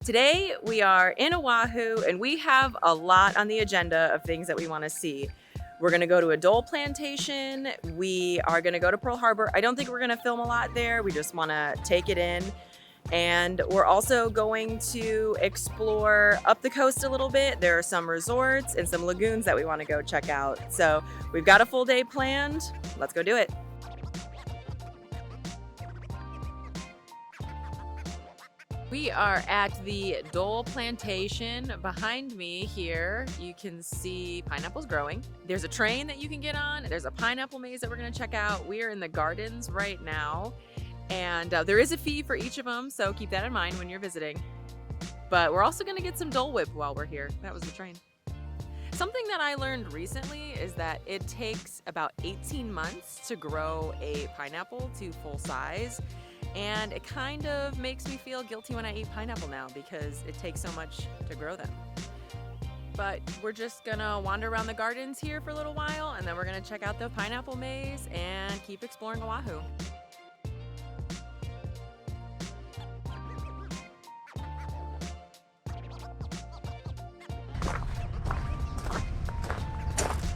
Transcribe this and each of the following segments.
Today we are in Oahu and we have a lot on the agenda of things that we want to see. We're going to go to a Dole Plantation. We are going to go to Pearl Harbor. I don't think we're going to film a lot there. We just want to take it in. And we're also going to explore up the coast a little bit. There are some resorts and some lagoons that we want to go check out. So we've got a full day planned. Let's go do it. We are at the Dole Plantation. Behind me here, you can see pineapples growing. There's a train that you can get on. There's a pineapple maze that we're gonna check out. We are in the gardens right now. And there is a fee for each of them, so keep that in mind when you're visiting. But we're also gonna get some Dole Whip while we're here. That was the train. Something that I learned recently is that it takes about 18 months to grow a pineapple to full size. And it kind of makes me feel guilty when I eat pineapple now because it takes so much to grow them. But we're just gonna wander around the gardens here for a little while and then we're gonna check out the pineapple maze and keep exploring Oahu.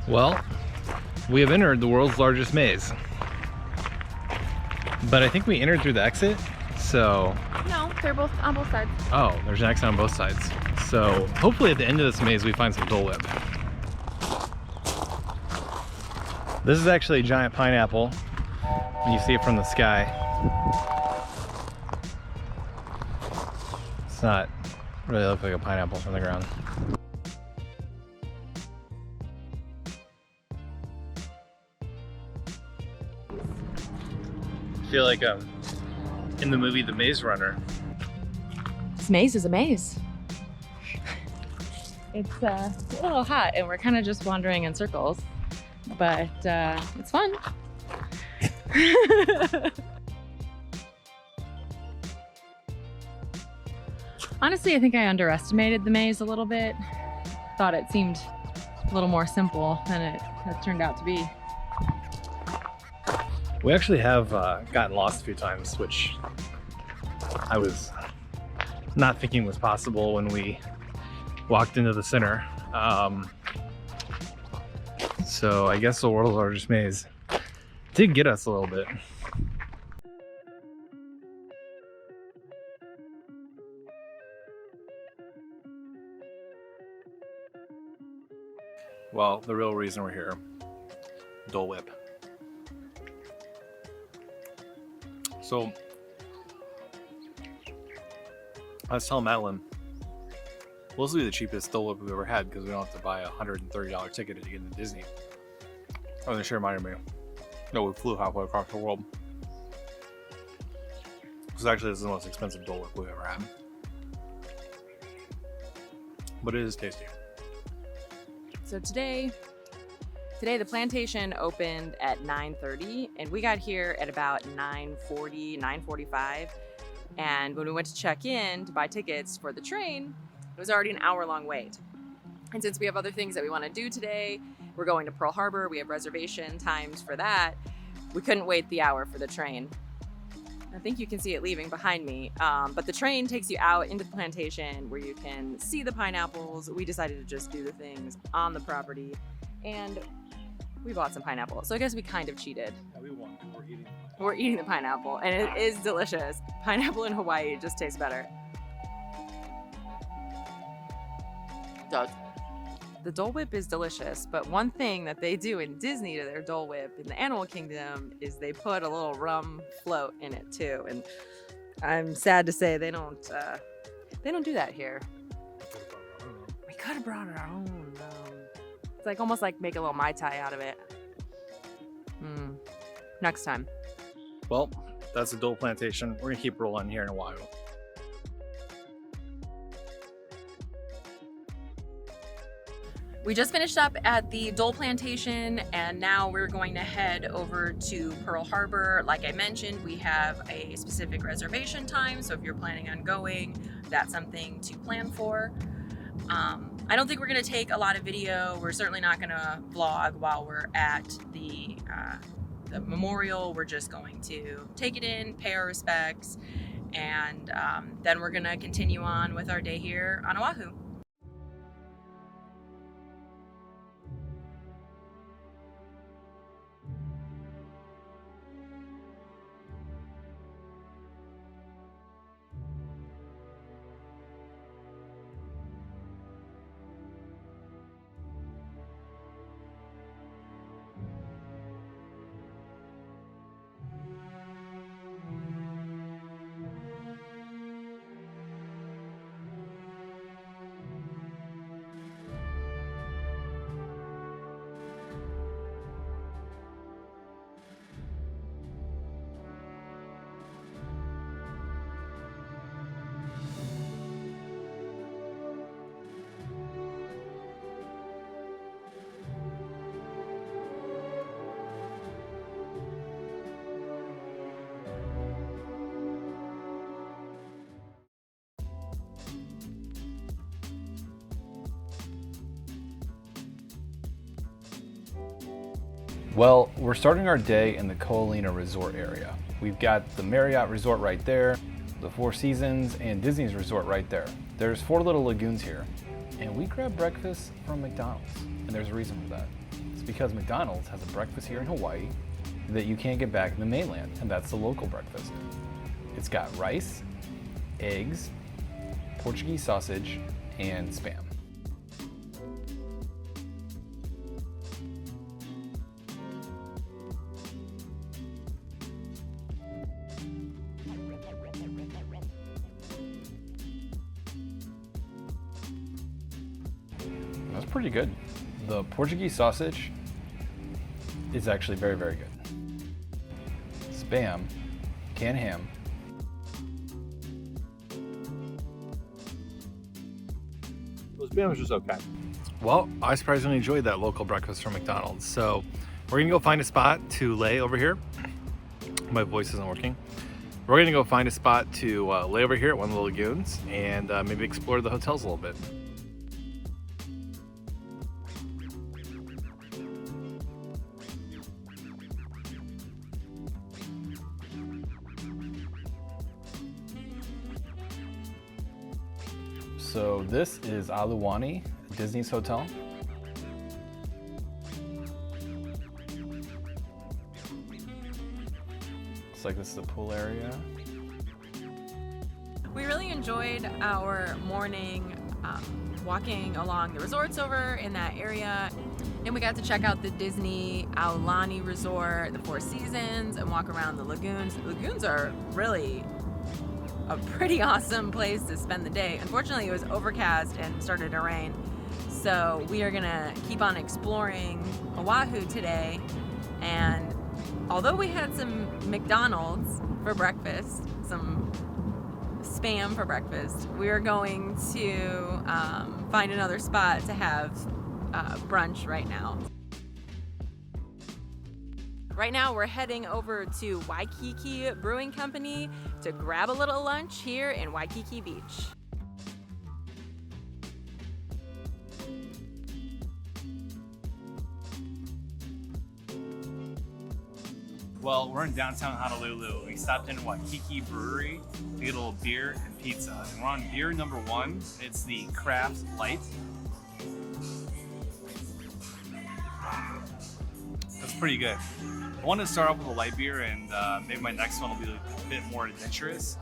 Well, we have entered the world's largest maze. But I think we entered through the exit, so... No, they're both on both sides. Oh, there's an exit on both sides. So hopefully at the end of this maze we find some Dole Whip. This is actually a giant pineapple. You see it from the sky. It's not really look like a pineapple from the ground. I feel like I'm in the movie The Maze Runner. This maze is a maze. It's a little hot and we're kind of just wandering in circles, but it's fun. Honestly, I think I underestimated the maze a little bit. Thought it seemed a little more simple than it has turned out to be. We actually have gotten lost a few times, which I was not thinking was possible when we walked into the center. So I guess the world's largest maze did get us a little bit. Well, the real reason we're here, Dole Whip. So, I was telling Madeline, well, this will be the cheapest Dole Whip we've ever had because we don't have to buy a $130 ticket to get into Disney. Oh, and she reminded me, no, we flew halfway across the world. Because actually, this is the most expensive Dole Whip we've ever had. But it is tasty. So today the plantation opened at 9:30 and we got here at about 9:40, 9:45. And when we went to check in to buy tickets for the train, it was already an hour-long wait. And since we have other things that we want to do today, we're going to Pearl Harbor, we have reservation times for that, we couldn't wait the hour for the train. I think you can see it leaving behind me, but the train takes you out into the plantation where you can see the pineapples. We decided to just do the things on the property, and we bought some pineapple. So I guess we kind of cheated. Yeah, we won. We're eating the pineapple, and it is delicious. Pineapple in Hawaii just tastes better. It does. The Dole Whip is delicious, but one thing that they do in Disney to their Dole Whip in the Animal Kingdom is they put a little rum float in it too. And I'm sad to say they don't do that here. We could have brought our own. It's like almost like make a little Mai Tai out of it. Next time. Well, that's the Dole Plantation. We're gonna keep rolling here in Oahu. We just finished up at the Dole Plantation and now we're going to head over to Pearl Harbor. Like I mentioned, we have a specific reservation time, so if you're planning on going, that's something to plan for. I don't think we're gonna take a lot of video. We're certainly not gonna vlog while we're at the memorial. We're just going to take it in, pay our respects, And then we're gonna continue on with our day here on Oahu. Well, we're starting our day in the Olina resort area. We've got the Marriott Resort right there, the Four Seasons, and Disney's resort right there. There's 4 little lagoons here, and we grabbed breakfast from McDonald's, and there's a reason for that. It's because McDonald's has a breakfast here in Hawaii that you can't get back in the mainland, and that's the local breakfast. It's got rice, eggs, Portuguese sausage, and Spam. That's pretty good. The Portuguese sausage is actually very, very good. Spam, canned ham. The spam was just okay. Well, I surprisingly enjoyed that local breakfast from McDonald's. So we're gonna go find a spot to lay over here. My voice isn't working. We're gonna go find a spot to lay over here at one of the lagoons and maybe explore the hotels a little bit. So this is Aluwani, Disney's hotel. Looks like this is the pool area. We really enjoyed our morning walking along the resorts over in that area, and we got to check out the Disney Aulani Resort, the Four Seasons, and walk around the lagoons. The lagoons are really a pretty awesome place to spend the day. Unfortunately, it was overcast and started to rain, so we are gonna keep on exploring Oahu today. And although we had some McDonald's for breakfast, some Spam for breakfast, we are going to find another spot to have brunch right now. Right now we're heading over to Waikiki Brewing Company to grab a little lunch here in Waikiki Beach. Well, we're in downtown Honolulu. We stopped in Waikiki Brewery to get a little beer and pizza. And we're on beer number 1. It's the Craft Light. That's pretty good. I wanted to start off with a light beer, and maybe my next one will be a bit more adventurous.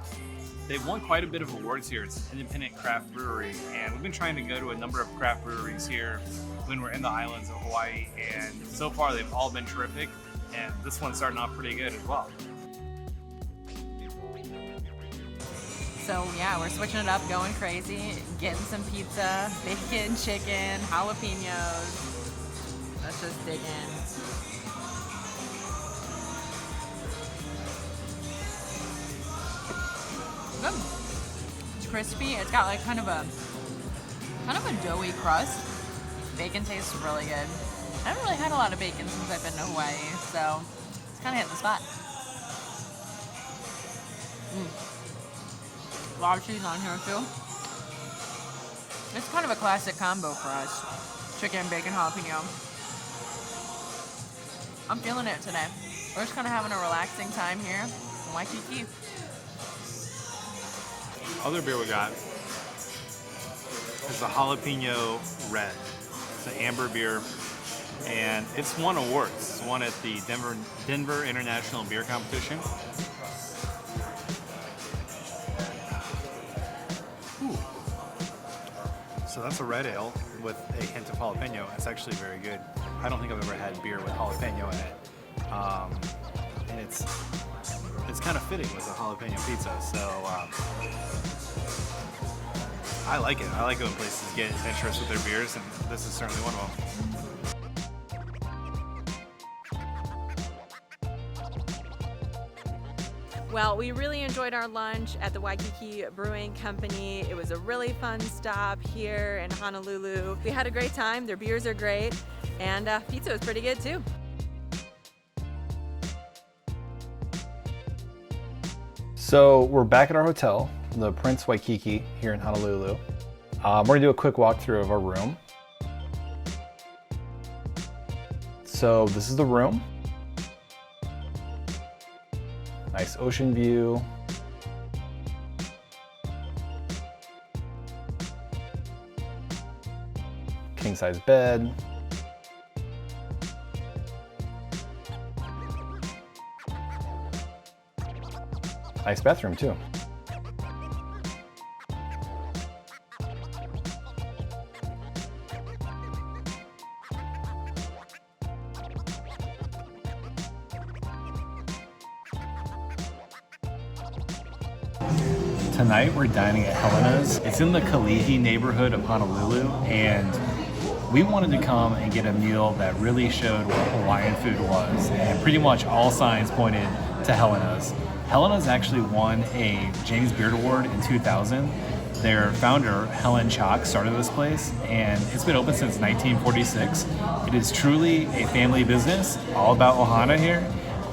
They've won quite a bit of awards here. It's an independent craft brewery, and we've been trying to go to a number of craft breweries here when we're in the islands of Hawaii, and so far they've all been terrific, and this one's starting off pretty good as well. So yeah, we're switching it up, going crazy, getting some pizza, bacon, chicken, jalapenos. Let's just dig in. Good. It's crispy. It's got like kind of a doughy crust. Bacon tastes really good. I haven't really had a lot of bacon since I've been to Hawaii, so it's kind of hitting the spot. A lot of cheese on here too. It's kind of a classic combo for us. Chicken, bacon, jalapeno. I'm feeling it today. We're just kind of having a relaxing time here in Waikiki. Other beer we got is the Jalapeno Red. It's an amber beer, and it's won awards. It's won at the Denver International Beer Competition. Ooh. So that's a red ale with a hint of jalapeno. It's actually very good. I don't think I've ever had beer with jalapeno in it. And it's kind of fitting with a jalapeno pizza. So I like it. I like it when places get adventurous with their beers, and this is certainly one of them. Well, we really enjoyed our lunch at the Waikiki Brewing Company. It was a really fun stop here in Honolulu. We had a great time. Their beers are great, and pizza was pretty good too. So we're back at our hotel, the Prince Waikiki here in Honolulu. We're gonna do a quick walkthrough of our room. So this is the room. Nice ocean view. King size bed. Nice bathroom too. Tonight we're dining at Helena's. It's in the Kalihi neighborhood of Honolulu, and we wanted to come and get a meal that really showed what Hawaiian food was, and pretty much all signs pointed to Helena's. Helena's actually won a James Beard Award in 2000. Their founder, Helen Chalk, started this place, and it's been open since 1946. It is truly a family business, all about ohana here,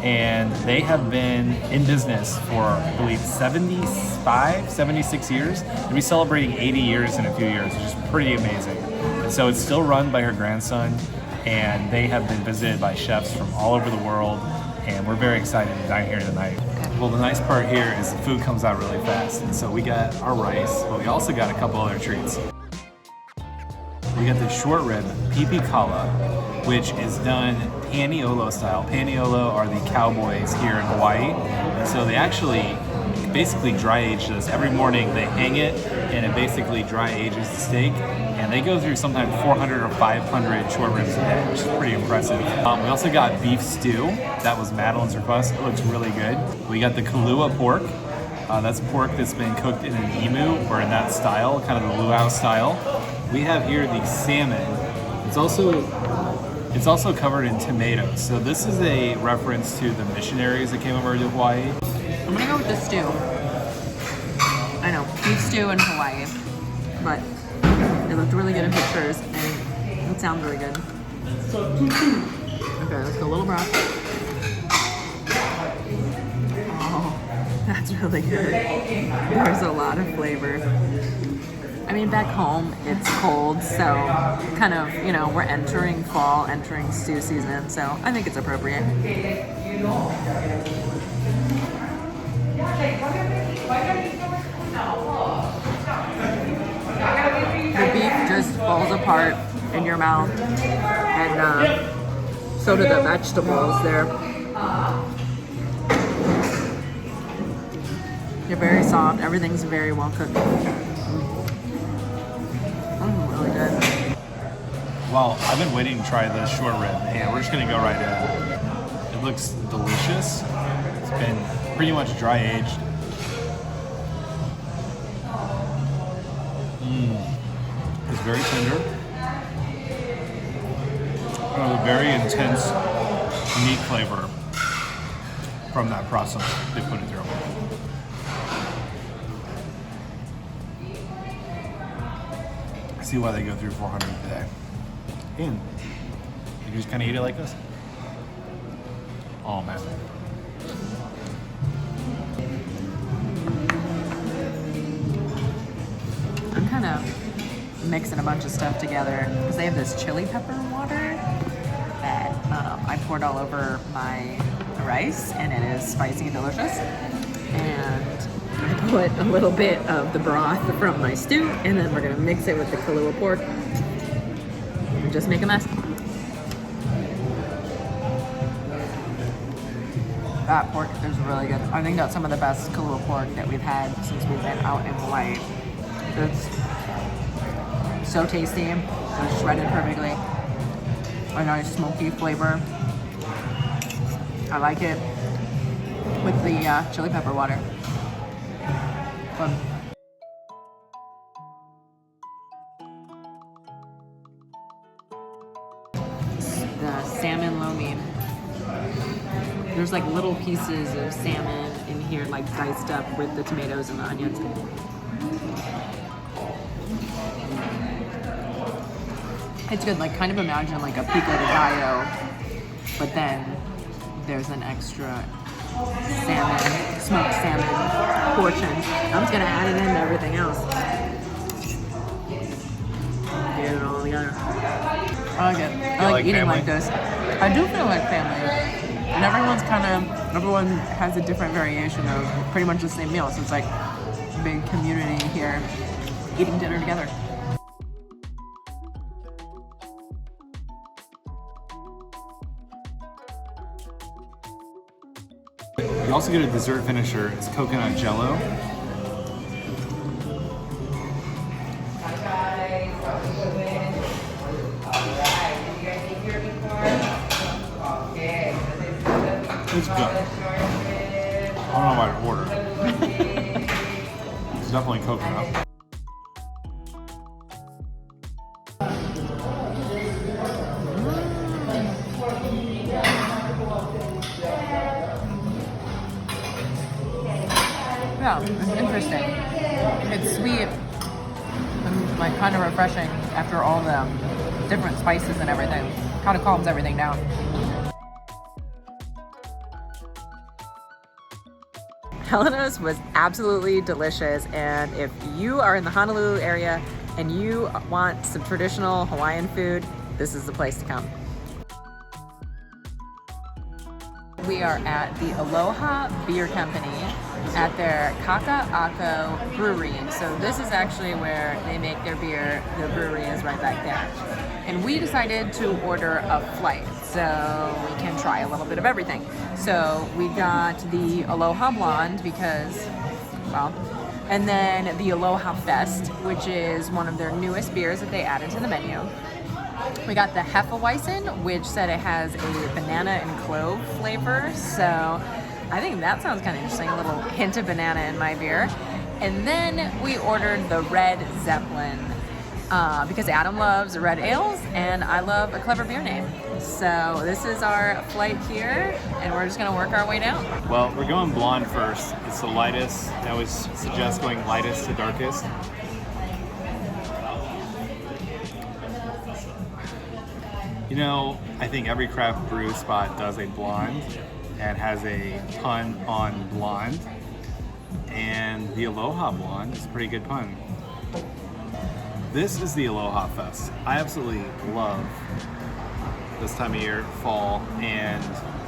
and they have been in business for, I believe, 76 years. They'll be celebrating 80 years in a few years, which is pretty amazing. And so it's still run by her grandson, and they have been visited by chefs from all over the world, and we're very excited to dine here tonight. Well, the nice part here is the food comes out really fast, and so we got our rice, but we also got a couple other treats. We got the short rib pipi kala, which is done paniolo style. Paniolo are the cowboys here in Hawaii, and so they actually basically dry age this. Every morning they hang it, and it basically dry ages the steak, and they go through sometimes 400 or 500 short ribs a day, which is pretty impressive. We also got beef stew. That was Madeline's request. It looks really good. We got the kalua pork. That's pork that's been cooked in an emu, or in that style, kind of the luau style. We have here the salmon. It's also covered in tomatoes. So this is a reference to the missionaries that came over to Hawaii. I'm gonna go with the stew. I know, beef stew in Hawaii, but it looked really good in pictures and it sounds really good. Okay, let's go a little broth. Oh, that's really good. There's a lot of flavor. I mean, back home it's cold, so kind of, you know, we're entering fall, entering stew season, so I think it's appropriate. The beef just falls apart in your mouth, and so do the vegetables. They're very soft. Everything's very well cooked. Really good. Well, I've been waiting to try this short rib, and we're just gonna go right in. It looks delicious. It's been pretty much dry aged. It's very tender. A very intense meat flavor from that process they put it through. I see why they go through 400 a day. And you just kind of eat it like this. Oh man. I'm kind of mixing a bunch of stuff together because they have this chili pepper water that I poured all over my rice, and it is spicy and delicious. And I put a little bit of the broth from my stew, and then we're gonna mix it with the Kahlua pork and just make a mess. That pork is really good. I think that's some of the best Kahlua pork that we've had since we've been out in Hawaii. It's so tasty. It's shredded perfectly. A nice smoky flavor. I like it with the chili pepper water. Fun. The salmon lo mein. There's like little pieces of salmon in here, like diced up with the tomatoes and the onions. It's good. Like, kind of imagine like a pico de gallo, but then there's an extra salmon, smoked salmon portion. I'm just gonna add it into everything else. Get it all together. I like it. I like eating family? like this. I do feel like family. And everyone has a different variation of pretty much the same meal. So it's like a big community here eating dinner together. You also get a dessert finisher. It's coconut jello. It's good. I don't know why I ordered. It's definitely coconut. Yeah, it's interesting. It's sweet and like kind of refreshing after all the different spices and everything. Kind of calms everything down. Helena's was absolutely delicious, and if you are in the Honolulu area and you want some traditional Hawaiian food, this is the place to come. We are at the Aloha Beer Company at their Kaka'ako Brewery. So this is actually where they make their beer. The brewery is right back there. And we decided to order a flight so we can try a little bit of everything. So we got the Aloha Blonde because, well, and then the Aloha Fest, which is one of their newest beers that they added to the menu. We got the Hefeweizen, which said it has a banana and clove flavor. So I think that sounds kind of interesting, a little hint of banana in my beer. And then we ordered the Red Zeppelin because Adam loves red ales and I love a clever beer name. So this is our flight here and we're just gonna work our way down. Well, we're going blonde first. It's the lightest. I always suggest going lightest to darkest. You know, I think every craft brew spot does a blonde and has a pun on blonde. And the Aloha Blonde is a pretty good pun. This is the Aloha Fest. I absolutely love this time of year, fall, and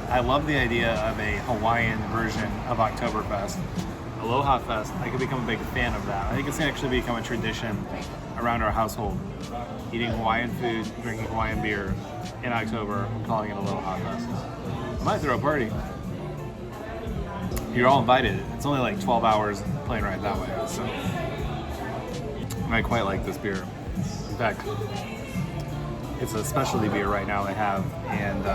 I love the idea of a Hawaiian version of Oktoberfest. Aloha Fest, I could become a big fan of that. I think it's gonna actually become a tradition around our household. Eating Hawaiian food, drinking Hawaiian beer in October, calling it Aloha Fest. I might throw a party. You're all invited. It's only like 12 hours plane ride that way, so. And I quite like this beer. In fact, it's a specialty beer right now they have, and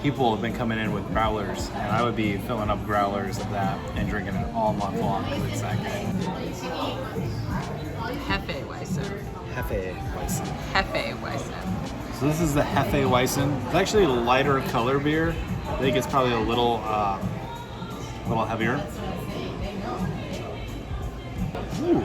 people have been coming in with growlers, and I would be filling up growlers of that and drinking it all month long because it's that good. Hefeweizen. Hefeweizen. So this is the Hefeweizen. It's actually a lighter color beer. I think it's probably a little heavier. Ooh,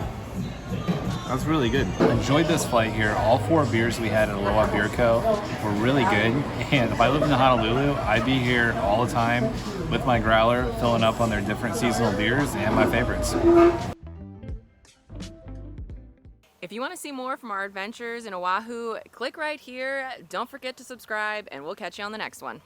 that's really good. Enjoyed this flight here. All 4 beers we had at Aloha Beer Co. were really good. And if I lived in Honolulu, I'd be here all the time with my growler, filling up on their different seasonal beers and my favorites. If you want to see more from our adventures in Oahu, click right here. Don't forget to subscribe, and we'll catch you on the next one.